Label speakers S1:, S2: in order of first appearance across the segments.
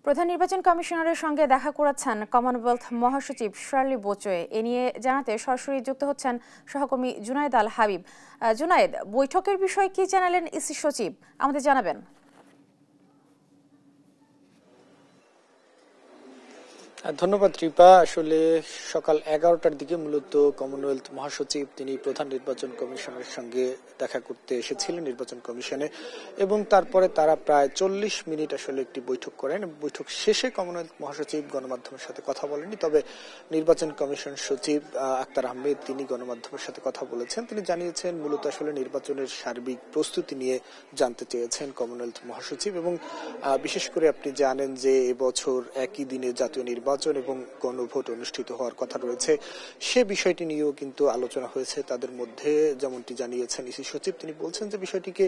S1: প্রধান নির্বাচন কমিশনারের সঙ্গে দেখা করেছেন কমনওয়েলথ মহাসচিব শার্লি বোচোয়ে। এ নিয়ে জানাতে সরাসরি যুক্ত হচ্ছেন সহকর্মী জুনায়েদ আল হাবিব। জুনায়েদ, বৈঠকের বিষয়ে কি জানালেন ইসি সচিব, আমাদের জানাবেন।
S2: ধন্যবাদ রিপা। আসলে সকাল 11টার দিকে মূলত কমনওয়েলথ মহাসচিব তিনি প্রধান নির্বাচন কমিশনের সঙ্গে দেখা করতে এসেছিলেন নির্বাচন কমিশনে, এবং তারপরে তারা প্রায় 40 মিনিট আসলে একটি বৈঠক করেন। বৈঠক শেষে কমনওয়েলথ মহাসচিব গণমাধ্যমের সাথে কথা বলেনি, তবে নির্বাচন কমিশন সচিব আক্তার আহমেদ তিনি গণমাধ্যমের সাথে কথা বলেছেন। তিনি জানিয়েছেন মূলত আসলে নির্বাচনের সার্বিক প্রস্তুতি নিয়ে জানতে চেয়েছেন কমনওয়েলথ মহাসচিব, এবং বিশেষ করে আপনি জানেন যে এবছর একই দিনে জাতীয় নির্বাচন এবং গণভোট অনুষ্ঠিত হওয়ার কথা রয়েছে। সে বিষয়টি নিয়েও কিন্তু আলোচনা হয়েছে তাদের মধ্যে। যেমনটি জানিয়েছেন ইসি সচিব, তিনি বলছেন যে বিষয়টিকে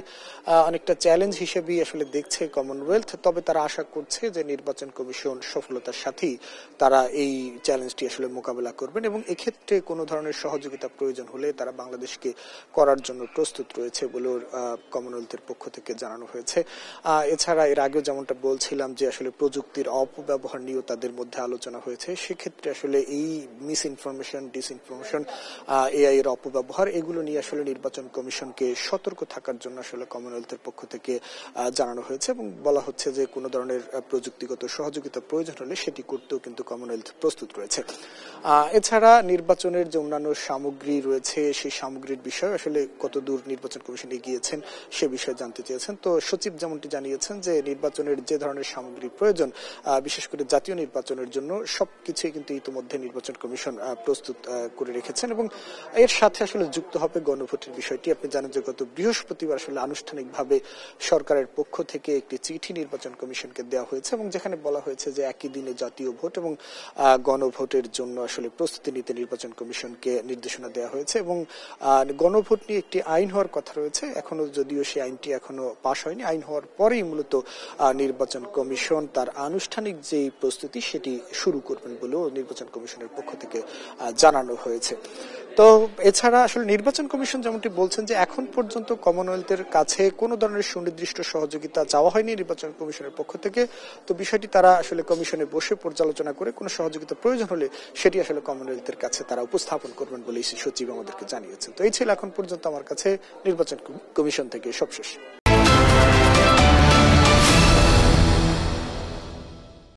S2: অনেকটা চ্যালেঞ্জ হিসেবেই আসলে দেখছে কমনওয়েলথ, তবে তারা আশা করছে যে নির্বাচন কমিশন সফলতার সাথেই তারা এই চ্যালেঞ্জটি আসলে মোকাবেলা করবেন, এবং এক্ষেত্রে কোনো ধরনের সহযোগিতা প্রয়োজন হলে তারা বাংলাদেশকে করার জন্য প্রস্তুত রয়েছে বলেও কমনওয়েলথের পক্ষ থেকে জানানো হয়েছে। এছাড়া এর আগেও যেমনটা বলছিলাম যে আসলে প্রযুক্তির অপব্যবহার নিয়েও তাদের মধ্যে আলোচনা হয়েছে। সেক্ষেত্রে আসলে এই মিস ইনফরমেশন, ডিসইনফরমেশন, এআই এর অপব্যবহার, এগুলো নিয়ে আসলে নির্বাচন কমিশনকে সতর্ক থাকার জন্য আসলে কমনওয়েলথের পক্ষ থেকে জানানো হয়েছে, এবং বলা হচ্ছে যে কোনো ধরনের প্রযুক্তিগত সহযোগিতা প্রয়োজন হলে সেটি করতেও কিন্তু কমনওয়েলথ প্রস্তুত রয়েছে। এছাড়া নির্বাচনের যে অন্যান্য সামগ্রী রয়েছে সেই সামগ্রীর বিষয়ে আসলে কতদূর নির্বাচন কমিশন এগিয়েছেন সে বিষয়ে জানতে চেয়েছেন। তো সচিব যেমনটি জানিয়েছেন যে নির্বাচনের যে ধরনের সামগ্রী প্রয়োজন, বিশেষ করে জাতীয় নির্বাচনের জন্য সবকিছুই কিন্তু ইতিমধ্যে নির্বাচন কমিশন প্রস্তুত করে রেখেছেন, এবং এর সাথে আসলে যুক্ত হবে গণভোটের বিষয়টি। আপনি জানেন যে গত বৃহস্পতিবার আসলে আনুষ্ঠানিকভাবে সরকারের পক্ষ থেকে একটি চিঠি নির্বাচন কমিশনকে দেওয়া হয়েছে, এবং যেখানে বলা হয়েছে যে একই দিনে জাতীয় ভোট এবং গণভোটের জন্য আসলে প্রস্তুতি নিতে নির্বাচন কমিশনকে নির্দেশনা দেওয়া হয়েছে, এবং গণভোট নিয়ে একটি আইন হওয়ার কথা রয়েছে। এখনো যদিও সেই আইনটি এখনো পাশ হয়নি, আইন হওয়ার পরেই মূলত নির্বাচন কমিশন তার আনুষ্ঠানিক যে প্রস্তুতি সেটি শুরু করবেন বলেও নির্বাচন কমিশনের পক্ষ থেকে জানানো হয়েছে। তো এছাড়া আসলে নির্বাচন কমিশন যেমনটি বলছেন যে এখন পর্যন্ত কমনওয়েলথের কাছে কোনো ধরনের সুনির্দিষ্ট সহযোগিতা চাওয়া হয়নি নির্বাচন কমিশনের পক্ষ থেকে। তো বিষয়টি তারা আসলে কমিশনে বসে পর্যালোচনা করে কোনো সহযোগিতা প্রয়োজন হলে সেটি আসলে কমনওয়েলথের কাছে তারা উপস্থাপন করবেন বলে সচিব আমাদেরকে জানিয়েছেন। তো এই ছিল এখন পর্যন্ত আমার কাছে নির্বাচন কমিশন থেকে সবশেষ।